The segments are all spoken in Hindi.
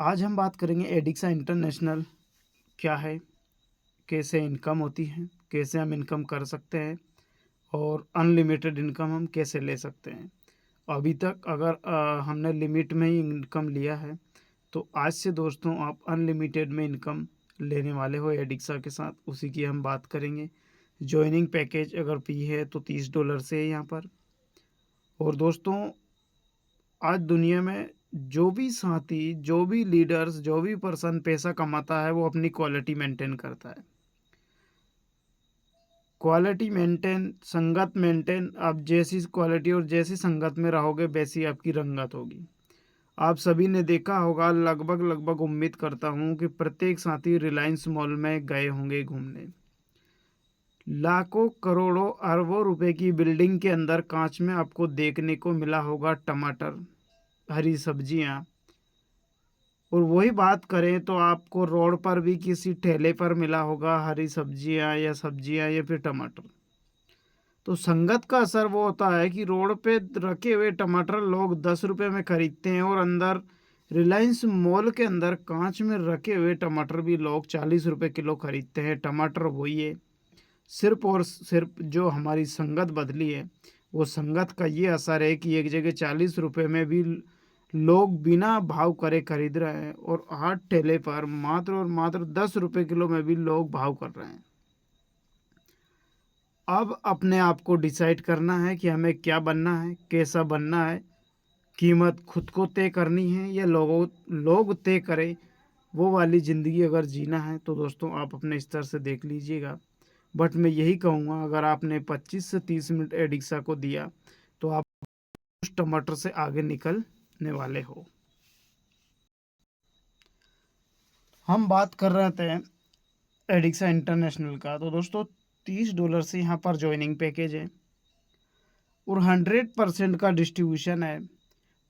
आज हम बात करेंगे एडिक्सा इंटरनेशनल क्या है, कैसे इनकम होती है, कैसे हम इनकम कर सकते हैं और अनलिमिटेड इनकम हम कैसे ले सकते हैं। अभी तक अगर हमने लिमिट में ही इनकम लिया है तो आज से दोस्तों आप अनलिमिटेड में इनकम लेने वाले हो एडिक्सा के साथ, उसी की हम बात करेंगे। जॉइनिंग पैकेज अगर पी है तो $30 से है यहाँ पर। और दोस्तों आज दुनिया में जो भी साथी, जो भी लीडर्स, जो भी पर्सन पैसा कमाता है वो अपनी क्वालिटी मेंटेन करता है। क्वालिटी मेंटेन, संगत मेंटेन। आप जैसी क्वालिटी और जैसी संगत में रहोगे वैसी आपकी रंगत होगी। आप सभी ने देखा होगा, लगभग लगभग उम्मीद करता हूँ कि प्रत्येक साथी रिलायंस मॉल में गए होंगे घूमने। लाखों करोड़ों अरबों रुपए की बिल्डिंग के अंदर कांच में आपको देखने को मिला होगा टमाटर, हरी सब्जियां। और वही बात करें तो आपको रोड पर भी किसी ठेले पर मिला होगा हरी सब्जियां या फिर टमाटर। तो संगत का असर वो होता है कि रोड पे रखे हुए टमाटर लोग 10 रुपए में खरीदते हैं और अंदर रिलायंस मॉल के अंदर कांच में रखे हुए टमाटर भी लोग 40 रुपए किलो खरीदते हैं। टमाटर वही है, सिर्फ और सिर्फ जो हमारी संगत बदली है, वो संगत का ये असर है कि एक जगह 40 रुपए में भी लोग बिना भाव करे खरीद रहे हैं और हाथ ठेले पर मात्र और मात्र 10 रुपए किलो में भी लोग भाव कर रहे हैं। अब अपने आप को डिसाइड करना है कि हमें क्या बनना है, कैसा बनना है। कीमत खुद को तय करनी है या लोग तय करें, वो वाली ज़िंदगी अगर जीना है तो दोस्तों आप अपने स्तर से देख लीजिएगा। बट मैं यही कहूँगा, अगर आपने 25 से 30 मिनट एडिक्सा को दिया तो आप उस टमाटर से आगे निकलने वाले हो। हम बात कर रहे थे एडिक्सा इंटरनेशनल का, तो दोस्तों $30 से यहाँ पर ज्वाइनिंग पैकेज है और 100% का डिस्ट्रीब्यूशन है।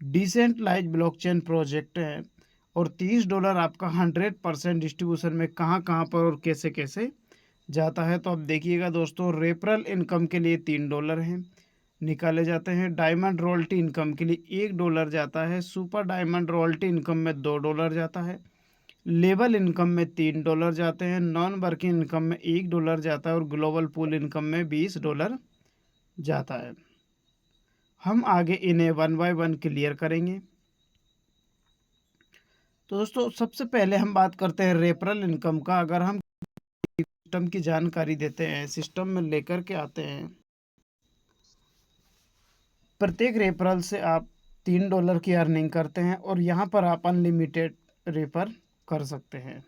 डिसेंट्रलाइज ब्लॉकचेन प्रोजेक्ट है और $30 आपका 100% डिस्ट्रीब्यूशन में कहाँ कहाँ पर और कैसे कैसे जाता है। तो अब देखिएगा दोस्तों, रेफरल इनकम के लिए $3 हैं, निकाले जाते हैं। डायमंड रॉयल्टी इनकम के लिए $1 जाता है। सुपर डायमंड रॉयल्टी इनकम में $2 जाता है। लेवल इनकम में $3 जाते हैं। नॉन वर्किंग इनकम में $1 जाता है और ग्लोबल पूल इनकम में $20 जाता है। हम आगे इन्हें वन बाय वन क्लियर करेंगे। तो दोस्तों सबसे पहले हम बात करते हैं रेफरल इनकम का। अगर हम सिस्टम की जानकारी देते हैं, सिस्टम में लेकर के आते हैं, प्रत्येक रेफरल से आप $3 की अर्निंग करते हैं और यहाँ पर आप अनलिमिटेड रेफर कर सकते हैं।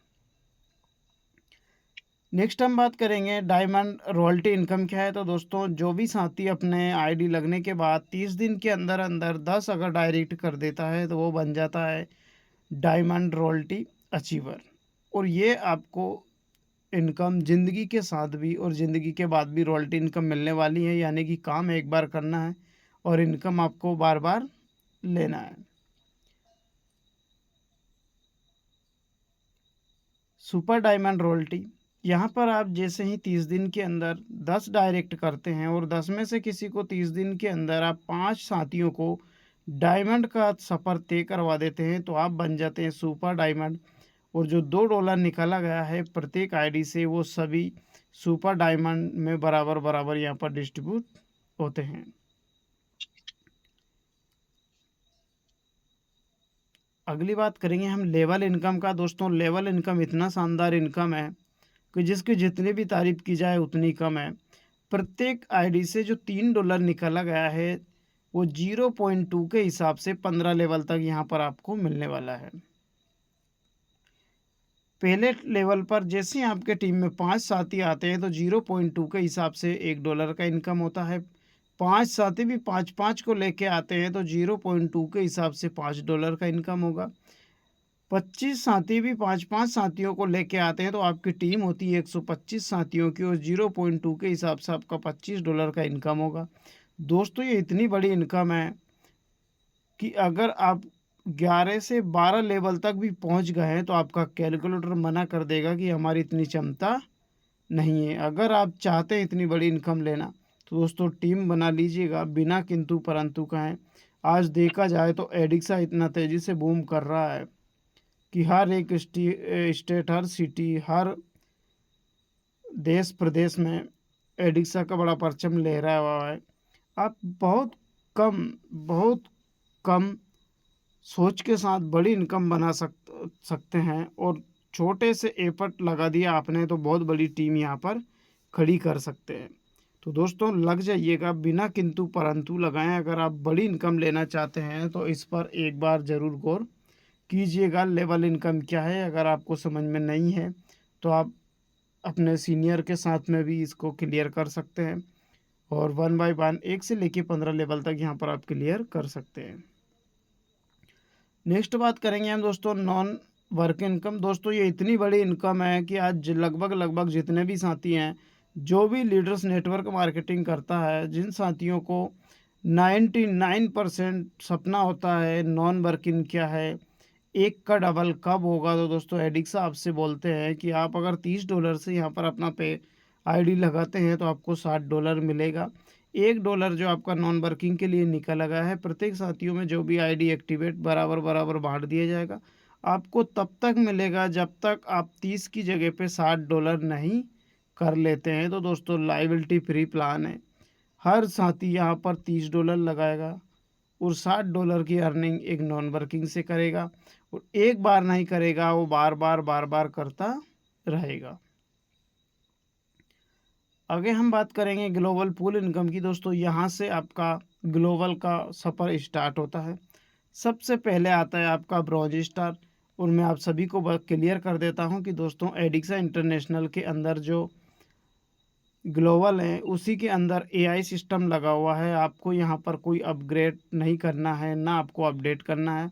नेक्स्ट हम बात करेंगे डायमंड रॉयल्टी इनकम क्या है। तो दोस्तों जो भी साथी अपने आईडी लगने के बाद 30 दिन के अंदर अंदर 10 अगर डायरेक्ट कर देता है तो वो बन जाता है डायमंड रॉयल्टी अचीवर। और ये आपको इनकम ज़िंदगी के साथ भी और ज़िंदगी के बाद भी रॉयल्टी इनकम मिलने वाली है, यानी कि काम एक बार करना है और इनकम आपको बार बार लेना है। सुपर डायमंड रॉयल्टी, यहाँ पर आप जैसे ही 30 दिन के अंदर 10 डायरेक्ट करते हैं और 10 में से किसी को 30 दिन के अंदर आप 5 साथियों को डायमंड का सफ़र तय करवा देते हैं तो आप बन जाते हैं सुपर डायमंड। और जो $2 निकाला गया है प्रत्येक आईडी से, वो सभी सुपर डायमंड में बराबर बराबर यहाँ पर डिस्ट्रीब्यूट होते हैं। अगली बात करेंगे हम लेवल इनकम का। दोस्तों लेवल इनकम इतना शानदार इनकम है कि जिसकी जितनी भी तारीफ की जाए उतनी कम है। प्रत्येक आईडी से जो $3 निकाला गया है वो 0.2 के हिसाब से 15 लेवल तक यहाँ पर आपको मिलने वाला है। पहले लेवल पर जैसे ही आपके टीम में 5 साथी आते हैं तो 0.2 के हिसाब से $1 का इनकम होता है। 5 साथी भी 5-5 को लेके आते हैं तो 0.2 के हिसाब से $5 का इनकम होगा। 25 साथी भी 5-5 साथियों को लेके आते हैं तो आपकी टीम होती है 125 साथियों की और 0.2 के हिसाब से आपका $25 का इनकम होगा। दोस्तों ये इतनी बड़ी इनकम है कि अगर आप 11 से 12 लेवल तक भी पहुंच गए हैं तो आपका कैलकुलेटर मना कर देगा कि हमारी इतनी क्षमता नहीं है। अगर आप चाहते हैं इतनी बड़ी इनकम लेना तो दोस्तों टीम बना लीजिएगा, बिना किंतु परंतु का है। आज देखा जाए तो एडिक्सा इतना तेज़ी से बूम कर रहा है कि हर एक स्टेट, हर सिटी, हर देश प्रदेश में एडिक्सा का बड़ा परचम लहरा हुआ है। आप बहुत कम सोच के साथ बड़ी इनकम बना सकते हैं, और छोटे से एफर्ट लगा दिया आपने तो बहुत बड़ी टीम यहाँ पर खड़ी कर सकते हैं। तो दोस्तों लग जाइएगा, बिना किंतु परंतु लगाएं। अगर आप बड़ी इनकम लेना चाहते हैं तो इस पर एक बार ज़रूर गौर कीजिएगा। लेवल इनकम क्या है, अगर आपको समझ में नहीं है तो आप अपने सीनियर के साथ में भी इसको क्लियर कर सकते हैं, और 1 बाय 1 1 से लेके 15 लेवल तक यहाँ पर आप क्लियर कर सकते हैं। नेक्स्ट बात करेंगे हम दोस्तों नॉन वर्क इनकम। दोस्तों ये इतनी बड़ी इनकम है कि आज लगभग जितने भी साथी हैं, जो भी लीडर्स नेटवर्क मार्केटिंग करता है, जिन साथियों को 99% सपना होता है नॉन वर्किंग क्या है, एक का डबल कब होगा, तो दोस्तों एडिक्सा आपसे बोलते हैं कि आप अगर $30 से यहाँ पर अपना पे आईडी लगाते हैं तो आपको $60 मिलेगा। $1 जो आपका नॉन वर्किंग के लिए निकल लगा है, प्रत्येक साथियों में जो भी आईडी एक्टिवेट बराबर बांट दिया जाएगा। आपको तब तक मिलेगा जब तक आप 30 की जगह पे $60 नहीं कर लेते हैं। तो दोस्तों लाइबिलिटी फ्री प्लान है, हर साथी यहाँ पर $30 लगाएगा और $60 की अर्निंग एक नॉन वर्किंग से करेगा, और एक बार नहीं करेगा, वो बार बार करता रहेगा। आगे हम बात करेंगे ग्लोबल पूल इनकम की। दोस्तों यहाँ से आपका ग्लोबल का सफ़र स्टार्ट होता है। सबसे पहले आता है आपका ब्रॉन्ज स्टार, और मैं आप सभी को क्लियर कर देता हूँ कि दोस्तों एडिक्सा इंटरनेशनल के अंदर जो ग्लोबल है उसी के अंदर एआई सिस्टम लगा हुआ है। आपको यहाँ पर कोई अपग्रेड नहीं करना है, ना आपको अपडेट करना है।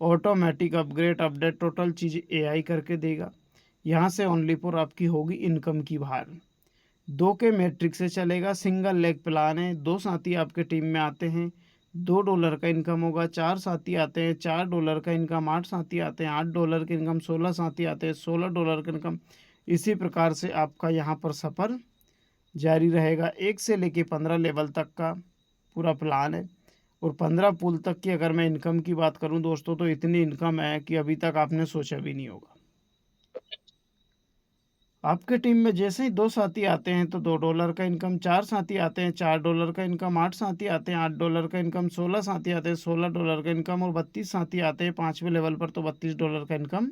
ऑटोमेटिक अपग्रेड अपडेट टोटल चीज़ एआई करके देगा। यहाँ से ओनली फॉर आपकी होगी इनकम की बाहर। 2 के मैट्रिक से चलेगा, सिंगल लेग प्लान है। 2 साथी आपके टीम में आते हैं, $2 का इनकम होगा। 4 साथी आते हैं, $4 का इनकम। 8 साथी आते हैं, $8 का इनकम। 16 साथी आते हैं, $16 का इनकम। इसी प्रकार से आपका यहाँ पर सफ़र जारी रहेगा। 1 से लेके 15 लेवल तक का पूरा प्लान है, और 15 पुल तक की अगर मैं इनकम की बात करूं दोस्तों, तो इतनी इनकम है कि अभी तक आपने सोचा भी नहीं होगा। आपके टीम में जैसे ही 2 साथी आते हैं तो $2 का इनकम। 4 साथी आते हैं, $4 का इनकम। 8 साथी आते हैं, $8 का इनकम। 16 साथी आते हैं, $16 का इनकम। और 32 साथी आते हैं 5वें लेवल पर, तो $32 का इनकम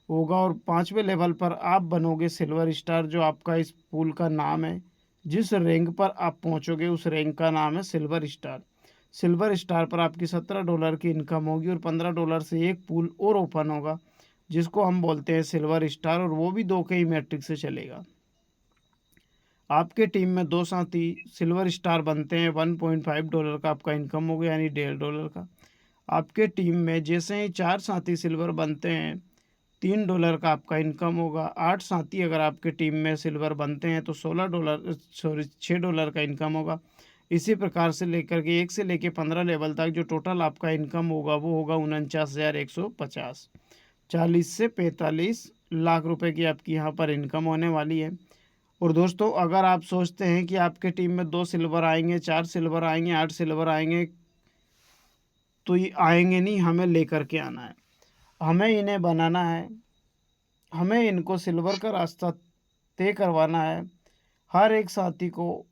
होगा। और 5वें लेवल पर आप बनोगे सिल्वर स्टार, जो आपका इस पूल का नाम है। जिस रैंक पर आप पहुंचोगे उस रैंक का नाम है सिल्वर स्टार। सिल्वर स्टार पर आपकी $17 की इनकम होगी, और $15 से एक पूल और ओपन होगा जिसको हम बोलते हैं सिल्वर स्टार, और वो भी 2 के ही मैट्रिक से चलेगा। आपके टीम में 2 साथी सिल्वर स्टार बनते हैं, $1.5 का आपका इनकम हो गया, यानी $1.5 का। आपके टीम में जैसे ही 4 साथी सिल्वर बनते हैं, $3 का आपका इनकम होगा। 8 साथी अगर आपके टीम में सिल्वर बनते हैं तो $6 का इनकम होगा। इसी प्रकार से लेकर के 1 से लेकर 15 लेवल तक जो टोटल आपका इनकम होगा वो होगा 49,150। 40 से 45 लाख रुपए की आपकी यहाँ पर इनकम होने वाली है। और दोस्तों अगर आप सोचते हैं कि आपके टीम में 2 सिल्वर आएंगे, 4 सिल्वर आएंगे, 8 सिल्वर आएंगे, तो ये आएंगे नहीं, हमें लेकर के आना है, हमें इन्हें बनाना है, हमें इनको सिल्वर का रास्ता तय करवाना है। हर एक साथी को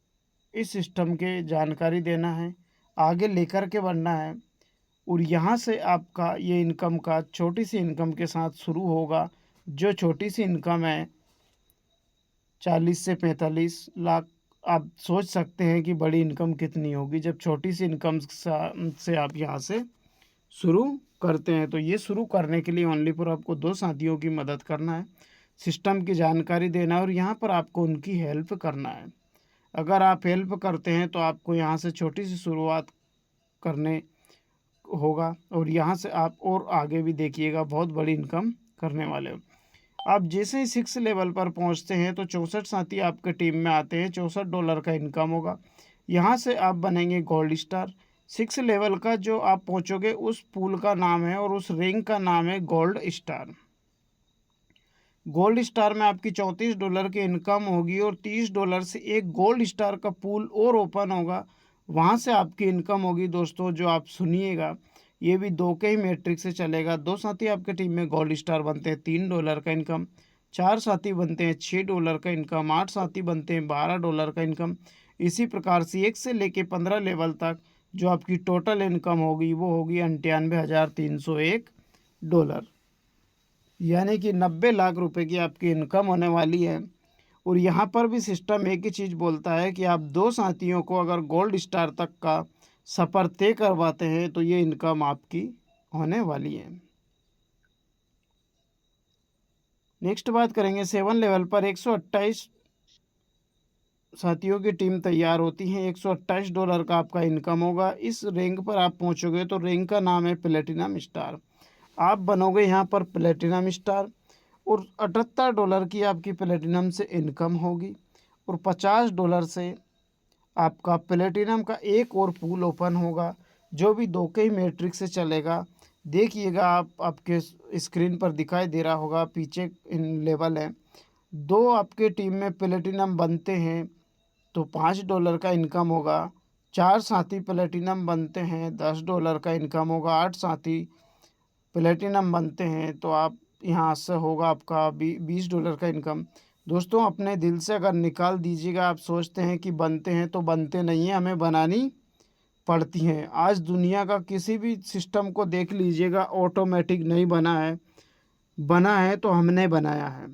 इस सिस्टम के जानकारी देना है, आगे लेकर के बढ़ना है, और यहाँ से आपका ये इनकम का छोटी सी इनकम के साथ शुरू होगा। जो छोटी सी इनकम है 40 से 45 लाख, आप सोच सकते हैं कि बड़ी इनकम कितनी होगी जब छोटी सी इनकम से आप यहाँ से शुरू करते हैं। तो ये शुरू करने के लिए ओनली फॉर आपको 2 साथियों की मदद करना है, सिस्टम की जानकारी देना है, और यहाँ पर आपको उनकी हेल्प करना है। अगर आप हेल्प करते हैं तो आपको यहाँ से छोटी सी शुरुआत करने होगा, और यहाँ से आप और आगे भी देखिएगा बहुत बड़ी इनकम करने वाले हो। आप जैसे ही 6 लेवल पर पहुँचते हैं तो 64 साथी आपके टीम में आते हैं, $64 का इनकम होगा। यहाँ से आप बनेंगे गोल्ड स्टार। 6 लेवल का जो आप पहुँचोगे उस पूल का नाम है और उस रैंक का नाम है गोल्ड स्टार। गोल्ड स्टार में आपकी $34 की इनकम होगी, और $30 से एक गोल्ड स्टार का पूल और ओपन होगा। वहाँ से आपकी इनकम होगी दोस्तों, जो आप सुनिएगा ये भी 2 के ही मैट्रिक से चलेगा। 2 साथी आपके टीम में गोल्ड स्टार बनते हैं, $3 का इनकम। 4 साथी बनते हैं, $6 का इनकम। 8 साथी बनते हैं, $12 का इनकम। इसी प्रकार से 1 से लेके 15 लेवल तक जो आपकी टोटल इनकम होगी वो होगी $98,301, यानी कि 90 लाख रुपए की आपकी इनकम होने वाली है। और यहाँ पर भी सिस्टम एक ही चीज़ बोलता है कि आप 2 साथियों को अगर गोल्ड स्टार तक का सफ़र तय करवाते हैं तो ये इनकम आपकी होने वाली है। नेक्स्ट बात करेंगे 7 लेवल पर 128 साथियों की टीम तैयार होती है। $128 का आपका इनकम होगा। इस रैंक पर आप पहुंचोगे तो रैंक का नाम है प्लेटिनम स्टार। आप बनोगे यहाँ पर प्लेटिनम स्टार और $78 की आपकी प्लेटिनम से इनकम होगी और $50 से आपका प्लेटिनम का एक और पूल ओपन होगा जो भी 2 के ही मैट्रिक से चलेगा। देखिएगा आप, आपके स्क्रीन पर दिखाई दे रहा होगा, पीछे इन लेवल है। 2 आपके टीम में प्लेटिनम बनते हैं तो $5 का इनकम होगा। 4 साथी प्लेटिनम बनते हैं, $10 का इनकम होगा। 8 साथी प्लेटिनम बनते हैं तो आप यहाँ से होगा आपका $20 का इनकम। दोस्तों अपने दिल से अगर निकाल दीजिएगा, आप सोचते हैं कि बनते हैं तो बनते नहीं हैं, हमें बनानी पड़ती हैं। आज दुनिया का किसी भी सिस्टम को देख लीजिएगा, ऑटोमेटिक नहीं बना है, बना है तो हमने बनाया है।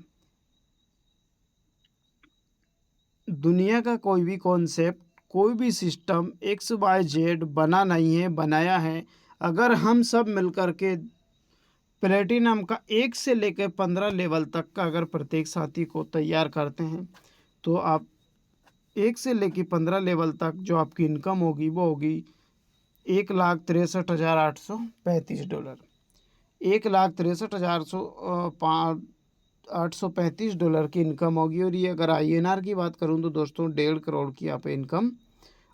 दुनिया का कोई भी कॉन्सेप्ट, कोई भी सिस्टम XYZ बना नहीं है, बनाया है। अगर हम सब मिलकर के प्लेटिनम का 1 से लेकर 15 लेवल तक का अगर प्रत्येक साथी को तैयार करते हैं तो आप 1 से लेकर 15 लेवल तक जो आपकी इनकम होगी वो होगी $1,63,835। $1,63,835 की इनकम होगी। और ये अगर INR की बात करूं तो दोस्तों 1.5 करोड़ की यहाँ पे इनकम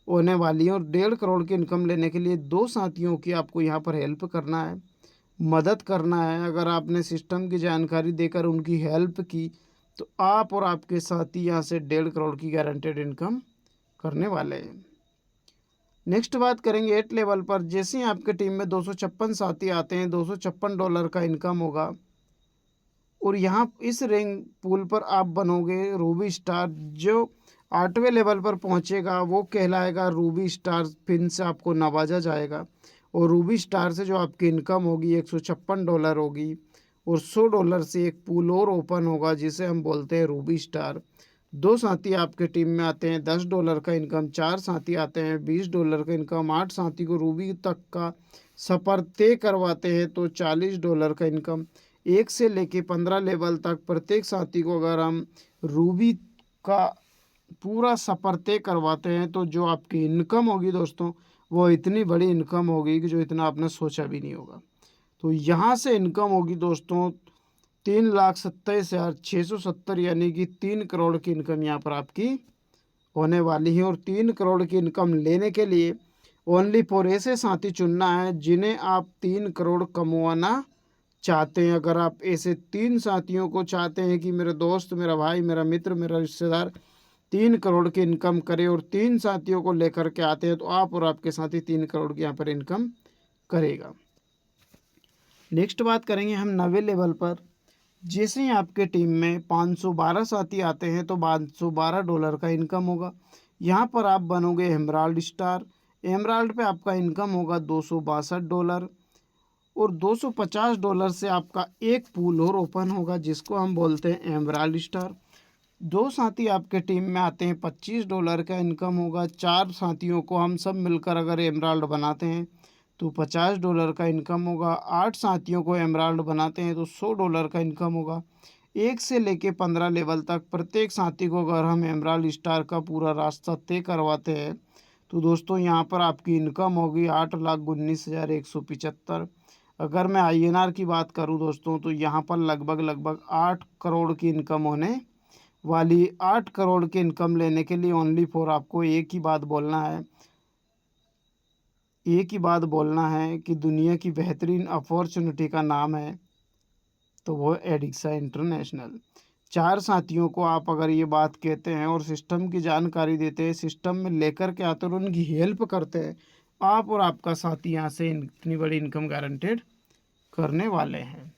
होने वाली है। और 1.5 करोड़ की इनकम लेने के लिए 2 साथियों की आपको यहाँ पर हेल्प करना है, मदद करना है। अगर आपने सिस्टम की जानकारी देकर उनकी हेल्प की तो आप और आपके साथी यहाँ से 1.5 करोड़ की गारंटेड इनकम करने वाले हैं। नेक्स्ट बात करेंगे 8 लेवल पर। जैसे ही आपके टीम में 256 साथी आते हैं, $256 का इनकम होगा। और यहाँ इस रैंक पूल पर आप बनोगे रूबी स्टार। जो 8वें लेवल पर पहुँचेगा वो कहलाएगा रूबी स्टार, पिन से आपको नवाजा जाएगा। और रूबी स्टार से जो आपकी इनकम होगी $156 होगी। और $100 से एक पूल और ओपन होगा जिसे हम बोलते हैं रूबी स्टार। 2 साथी आपके टीम में आते हैं, $10 का इनकम। 4 साथी आते हैं, $20 का इनकम। 8 साथी को रूबी तक का सफ़र तय करवाते हैं तो $40 का इनकम। 1 से लेके 15 लेवल तक प्रत्येक साथी को अगर हम रूबी का पूरा सफ़र तय करवाते हैं तो जो आपकी इनकम होगी दोस्तों वो इतनी बड़ी इनकम होगी कि जो इतना आपने सोचा भी नहीं होगा। तो यहाँ से इनकम होगी दोस्तों 3,27,670, यानी कि 3 करोड़ की इनकम यहाँ पर आपकी होने वाली है। और 3 करोड़ की इनकम लेने के लिए ओनली फॉर ऐसे साथी चुनना है जिन्हें आप 3 करोड़ कमवाना चाहते हैं। अगर आप ऐसे 3 साथियों को चाहते हैं कि मेरे दोस्त, मेरा भाई, मेरा मित्र, मेरा रिश्तेदार 3 करोड़ की इनकम करे और 3 साथियों को लेकर के आते हैं तो आप और आपके साथी 3 करोड़ की यहाँ पर इनकम करेगा। नेक्स्ट बात करेंगे हम 9वें लेवल पर। जैसे ही आपके टीम में 512 साथी आते हैं तो $512 का इनकम होगा। यहाँ पर आप बनोगे एमराल्ड स्टार। एमराल्ड पे आपका इनकम होगा $262। और $250 से आपका एक पूल और ओपन होगा जिसको हम बोलते हैं एमराल्ड स्टार। 2 साथी आपके टीम में आते हैं, $25 का इनकम होगा। 4 साथियों को हम सब मिलकर अगर एमराल्ड बनाते हैं तो $50 का इनकम होगा। 8 साथियों को एमराल्ड बनाते हैं तो $100 का इनकम होगा। 1 से लेके 15 लेवल तक प्रत्येक साथी को अगर हम एमराल्ड स्टार का पूरा रास्ता तय करवाते हैं तो दोस्तों यहाँ पर आपकी इनकम होगी 8,19,175। अगर मैं INR की बात करूँ दोस्तों तो यहाँ पर लगभग 8 करोड़ की इनकम होने वाली। 8 करोड़ की इनकम लेने के लिए ओनली फॉर आपको एक ही बात बोलना है कि दुनिया की बेहतरीन अपॉर्चुनिटी का नाम है तो वो एडिक्सा इंटरनेशनल। 4 साथियों को आप अगर ये बात कहते हैं और सिस्टम की जानकारी देते हैं, सिस्टम में लेकर के आते हैं और उनकी हेल्प करते हैं, आप और आपका साथी यहाँ से इतनी बड़ी इनकम गारंटेड करने वाले हैं।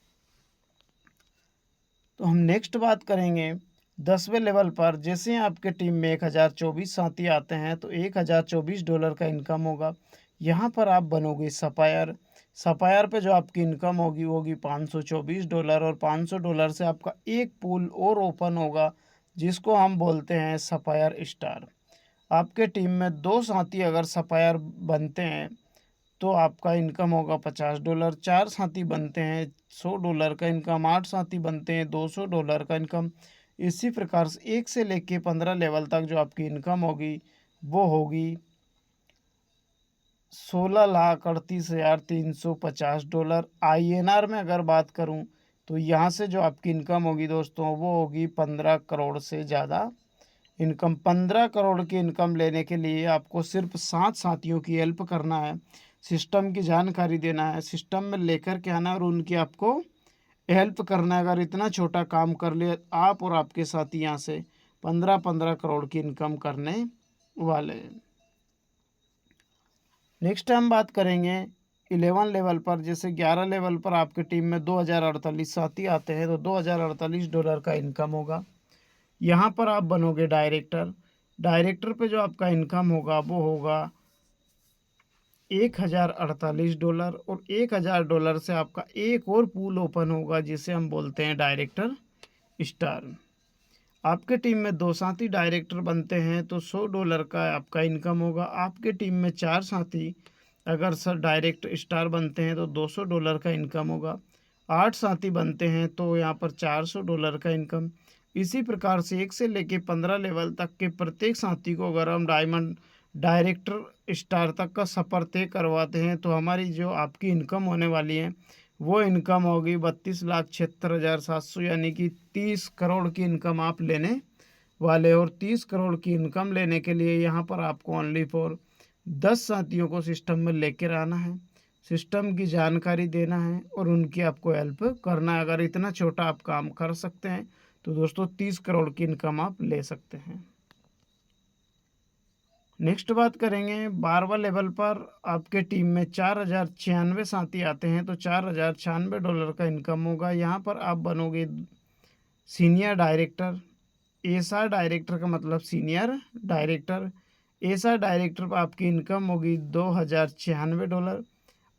तो हम नेक्स्ट बात करेंगे 10वें लेवल पर। जैसे आपके टीम में 1024 साथी आते हैं तो $1024 का इनकम होगा। यहाँ पर आप बनोगे सपायर। सपायर पे जो आपकी इनकम होगी वो होगी $524, और $500 से आपका एक पूल और ओपन होगा जिसको हम बोलते हैं सपायर स्टार। आपके टीम में 2 साथी अगर सपायर बनते हैं तो आपका इनकम होगा $50। 4 साथी बनते हैं $100 का इनकम। 8 साथी बनते हैं $200 का इनकम। इसी प्रकार से 1 से लेके 15 लेवल तक जो आपकी इनकम होगी वो होगी $16,38,350। INR में अगर बात करूं तो यहाँ से जो आपकी इनकम होगी दोस्तों वो होगी 15 करोड़ से ज़्यादा इनकम। 15 करोड़ की इनकम लेने के लिए आपको सिर्फ 7 साथियों की हेल्प करना है, सिस्टम की जानकारी देना है, सिस्टम में लेकर के आना और उनकी आपको हेल्प करना है। अगर इतना छोटा काम कर लिए आप और आपके साथी यहाँ से 15-15 करोड़ की इनकम करने वाले हैं। नेक्स्ट हम बात करेंगे 11 लेवल पर। जैसे 11 लेवल पर आपकी टीम में 2048 साथी आते हैं तो $2048 का इनकम होगा। यहाँ पर आप बनोगे डायरेक्टर। डायरेक्टर पे जो आपका इनकम होगा वो होगा $1048, और $1000 से आपका एक और पूल ओपन होगा जिसे हम बोलते हैं डायरेक्टर स्टार। आपके टीम में 2 साथी डायरेक्टर बनते हैं तो $100 का आपका इनकम होगा। आपके टीम में 4 साथी अगर सर डायरेक्ट स्टार बनते हैं तो $200 का इनकम होगा। 8 साथी बनते हैं तो यहाँ पर $400 का इनकम। इसी प्रकार से 1 से लेके 15 लेवल तक के प्रत्येक साथी को अगर हम डायमंड डायरेक्टर स्टार तक का सफ़र तय करवाते हैं तो हमारी जो आपकी इनकम होने वाली है वो इनकम होगी 32,76,700, यानी कि 30 करोड़ की इनकम आप लेने वाले। और 30 करोड़ की इनकम लेने के लिए यहाँ पर आपको ओनली फॉर 10 साथियों को सिस्टम में लेकर आना है, सिस्टम की जानकारी देना है और उनकी आपको हेल्प करना है। अगर इतना छोटा आप काम कर सकते हैं तो दोस्तों 30 करोड़ की इनकम आप ले सकते हैं। नेक्स्ट बात करेंगे 12वां लेवल पर। आपके टीम में 4096 साथी आते हैं तो $4096 का इनकम होगा। यहाँ पर आप बनोगे सीनियर डायरेक्टर। एसा डायरेक्टर का मतलब सीनियर डायरेक्टर। एसा डायरेक्टर पर आपकी इनकम होगी $2096,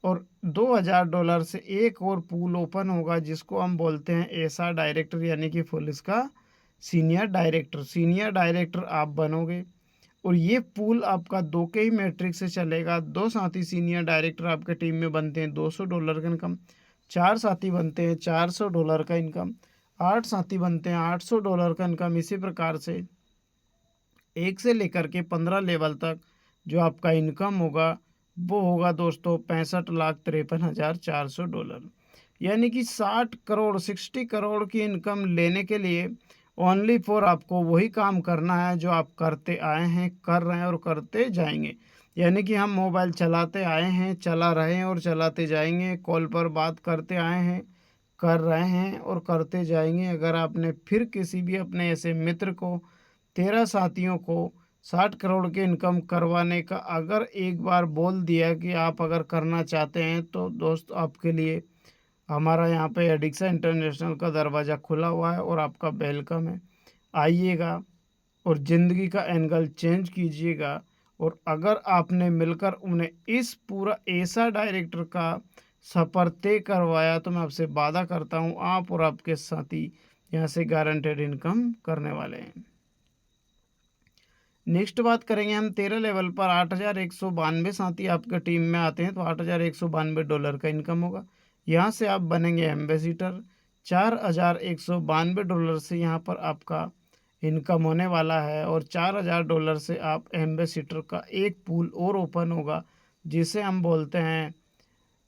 और $2000 से एक और पूल ओपन होगा जिसको हम बोलते हैं एसा डायरेक्टर, यानी कि फुल इसका सीनियर डायरेक्टर। सीनियर डायरेक्टर आप बनोगे और ये पूल आपका 2 के ही मैट्रिक से चलेगा। 2 साथी सीनियर डायरेक्टर आपके टीम में बनते हैं $200 का इनकम। 4 साथी बनते हैं $400 का इनकम। 8 साथी बनते हैं $800 का इनकम। इसी प्रकार से 1 से लेकर के 15 लेवल तक जो आपका इनकम होगा वो होगा दोस्तों $65,53,400, यानी कि 60 करोड़ की इनकम लेने के लिए ओनली फॉर आपको वही काम करना है जो आप करते आए हैं, कर रहे हैं और करते जाएंगे। यानी कि हम मोबाइल चलाते आए हैं, चला रहे हैं और चलाते जाएंगे, कॉल पर बात करते आए हैं, कर रहे हैं और करते जाएंगे। अगर आपने फिर किसी भी अपने ऐसे मित्र को 13 साथियों को 60 करोड़ की इनकम करवाने का अगर एक बार बोल दिया कि आप अगर करना चाहते हैं तो दोस्त आपके लिए हमारा यहाँ पे एडिक्सा इंटरनेशनल का दरवाज़ा खुला हुआ है और आपका वेलकम है। आइएगा और ज़िंदगी का एंगल चेंज कीजिएगा। और अगर आपने मिलकर उन्हें इस पूरा ऐसा डायरेक्टर का सफ़र तय करवाया तो मैं आपसे वादा करता हूँ आप और आपके साथी यहाँ से गारंटेड इनकम करने वाले हैं। नेक्स्ट बात करेंगे हम 13 लेवल पर। 8,192 साथी आपके टीम में आते हैं तो $8,192 का इनकम होगा। यहाँ से आप बनेंगे एम्बेसडर। $4,192 से यहाँ पर आपका इनकम होने वाला है, और $4,000 से आप एम्बेसडर का एक पूल और ओपन होगा जिसे हम बोलते हैं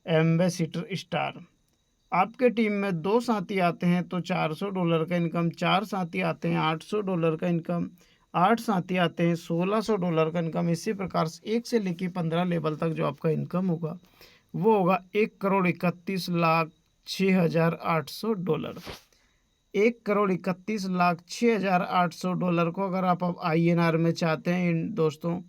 एम्बेसडर स्टार। आपके टीम में 2 साथी आते हैं तो $400 का इनकम। 4 साथी आते हैं $800 का इनकम। 8 साथी आते हैं $1600 का इनकम। इसी प्रकार से 1 से लेकर 15 लेवल तक जो आपका इनकम होगा वो होगा $1,31,06,800। $1,31,06,800 को अगर आप अब INR में चाहते हैं दोस्तों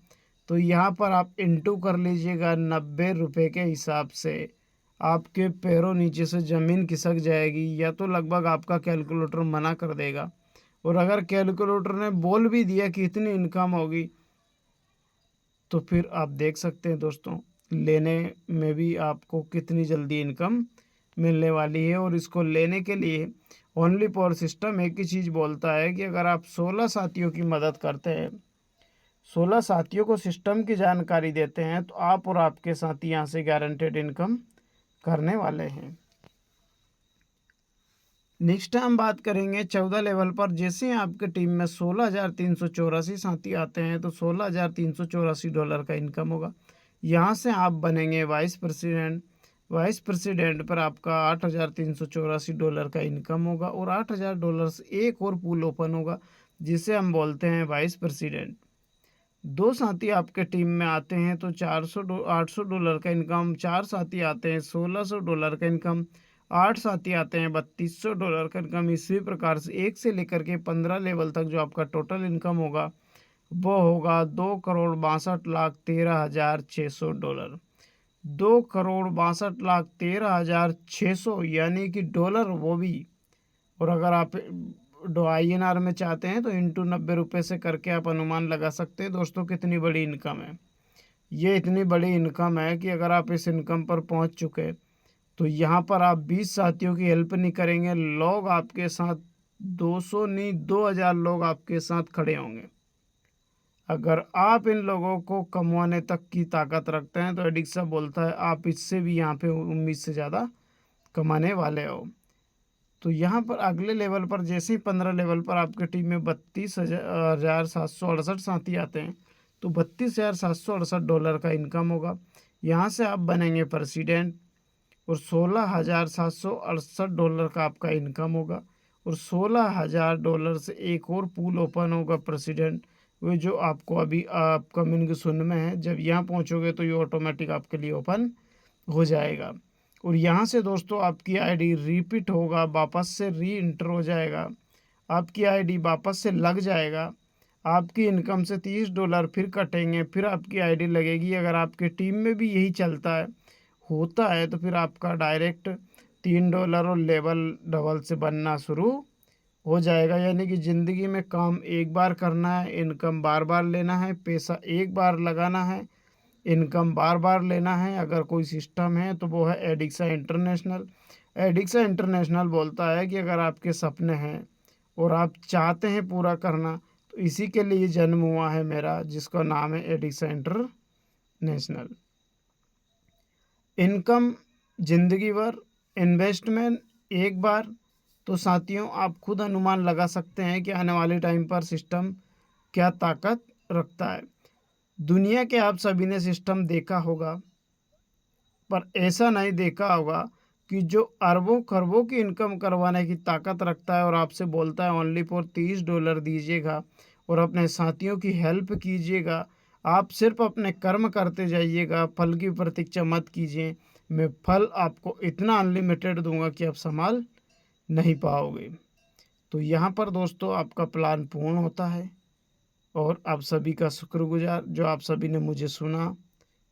तो यहाँ पर आप इंटू कर लीजिएगा 90 रुपये के हिसाब से। आपके पैरों नीचे से ज़मीन खिसक जाएगी, या तो लगभग आपका कैलकुलेटर मना कर देगा। और अगर कैलकुलेटर ने बोल भी दिया कि इतनी इनकम होगी, तो फिर आप देख सकते हैं दोस्तों, लेने में भी आपको कितनी जल्दी इनकम मिलने वाली है। और इसको लेने के लिए ओनली पावर सिस्टम एक ही चीज़ बोलता है कि अगर आप 16 साथियों की मदद करते हैं, 16 साथियों को सिस्टम की जानकारी देते हैं, तो आप और आपके साथी यहाँ से गारंटेड इनकम करने वाले हैं। नेक्स्ट हम बात करेंगे 14 लेवल पर। जैसे ही आपके टीम में 16,384 साथी आते हैं, तो $16,384 का इनकम होगा। यहाँ से आप बनेंगे वाइस प्रेसिडेंट। वाइस प्रेसिडेंट पर आपका $8,384 का इनकम होगा, और $8,000 से एक और पूल ओपन होगा, जिसे हम बोलते हैं वाइस प्रेसिडेंट। 2 साथी आपके टीम में आते हैं तो $800 का इनकम, 4 साथी आते हैं $1,600 का इनकम, 8 साथी आते हैं $3,200 का इनकम। इसी प्रकार से 1 से लेकर के 15 लेवल तक जो आपका टोटल इनकम होगा वो होगा $2,62,13,600। $2,62,13,600 यानी कि डॉलर, वो भी। और अगर आप INR में चाहते हैं तो इंटू 90 रुपये से करके आप अनुमान लगा सकते हैं दोस्तों कितनी बड़ी इनकम है। ये इतनी बड़ी इनकम है कि अगर आप इस इनकम पर पहुंच चुके, तो यहाँ पर आप 20 साथियों की हेल्प नहीं करेंगे, लोग आपके साथ 200 नहीं 2,000 लोग आपके साथ खड़े होंगे। अगर आप इन लोगों को कमवाने तक की ताकत रखते हैं, तो एडिक्सा बोलता है आप इससे भी यहाँ पे उम्मीद से ज़्यादा कमाने वाले हो। तो यहाँ पर अगले लेवल पर, जैसे ही 15 लेवल पर आपके टीम में 32,768 साथी आते हैं, तो $32,768 का इनकम होगा। यहाँ से आप बनेंगे प्रेसिडेंट, और $16,768 का आपका इनकम होगा। और $16,000 से एक और पूल ओपन होगा प्रेसिडेंट, वो जो आपको अभी अपकमिंग सुन में है। जब यहाँ पहुँचोगे तो ये ऑटोमेटिक आपके लिए ओपन हो जाएगा। और यहाँ से दोस्तों आपकी आईडी रिपीट होगा, वापस से री इंटर हो जाएगा, आपकी आईडी वापस से लग जाएगा। आपकी इनकम से $30 फिर कटेंगे, फिर आपकी आईडी लगेगी। अगर आपके टीम में भी यही चलता है होता है, तो फिर आपका डायरेक्ट $3 और लेवल डबल से बनना शुरू हो जाएगा। यानी कि ज़िंदगी में काम एक बार करना है, इनकम बार बार लेना है, पैसा एक बार लगाना है, इनकम बार बार लेना है। अगर कोई सिस्टम है तो वो है एडिक्सा इंटरनेशनल। एडिक्सा इंटरनेशनल बोलता है कि अगर आपके सपने हैं और आप चाहते हैं पूरा करना, तो इसी के लिए जन्म हुआ है मेरा, जिसका नाम है एडिक्सा इंटरनेशनल। इनकम जिंदगी भर, इन्वेस्टमेंट एक बार। तो साथियों आप खुद अनुमान लगा सकते हैं कि आने वाले टाइम पर सिस्टम क्या ताकत रखता है। दुनिया के आप सभी ने सिस्टम देखा होगा, पर ऐसा नहीं देखा होगा कि जो अरबों खरबों की इनकम करवाने की ताकत रखता है, और आपसे बोलता है ओनली फॉर $30 दीजिएगा और अपने साथियों की हेल्प कीजिएगा। आप सिर्फ अपने कर्म करते जाइएगा, फल की प्रतीक्षा मत कीजिए। मैं फल आपको इतना अनलिमिटेड दूंगा कि आप संभाल नहीं पाओगे। तो यहाँ पर दोस्तों आपका प्लान पूर्ण होता है, और आप सभी का शुक्रगुजार जो आप सभी ने मुझे सुना,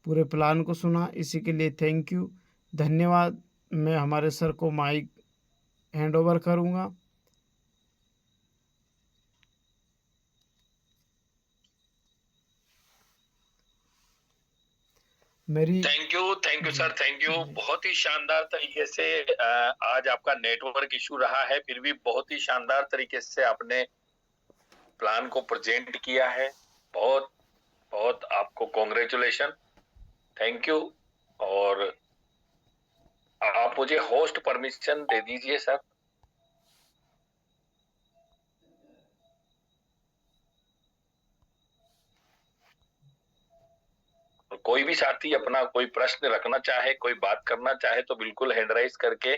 पूरे प्लान को सुना, इसी के लिए थैंक यू, धन्यवाद। मैं हमारे सर को माइक हैंड ओवर करूँगा। मेरी thank you sir, thank you. बहुत ही शानदार तरीके से आज आपका नेटवर्क इशू रहा है, फिर भी बहुत ही शानदार तरीके से आपने प्लान को प्रेजेंट किया है। बहुत बहुत आपको कॉन्ग्रेचुलेशन, थैंक यू। और आप मुझे होस्ट परमिशन दे दीजिए सर। कोई भी साथी अपना कोई प्रश्न रखना चाहे, कोई बात करना चाहे, तो बिल्कुल हैंड राइज करके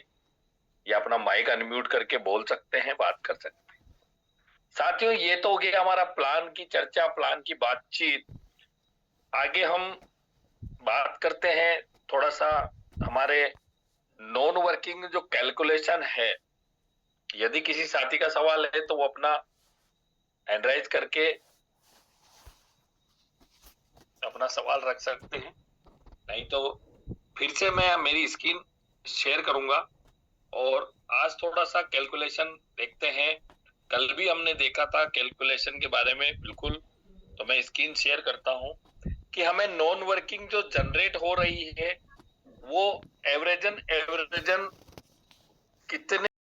या अपना माइक अनम्यूट करके बोल सकते हैं, बात कर सकते हैं। साथियों ये तो हो गया हमारा प्लान की चर्चा, प्लान की बातचीत। आगे हम बात करते हैं थोड़ा सा हमारे नॉन वर्किंग जो कैलकुलेशन है। यदि किसी साथी का सवाल है तो वो अपना हैंड राइज करके अपना सवाल रख सकते हैं, नहीं तो फिर से मैं मेरी स्क्रीन शेयर करूंगा और आज थोड़ा सा कैलकुलेशन देखते हैं। कल भी हमने देखा था कैलकुलेशन के बारे में बिल्कुल, तो मैं स्क्रीन शेयर करता हूं कि हमें नॉन वर्किंग जो जनरेट हो रही है वो एवरेजन कितने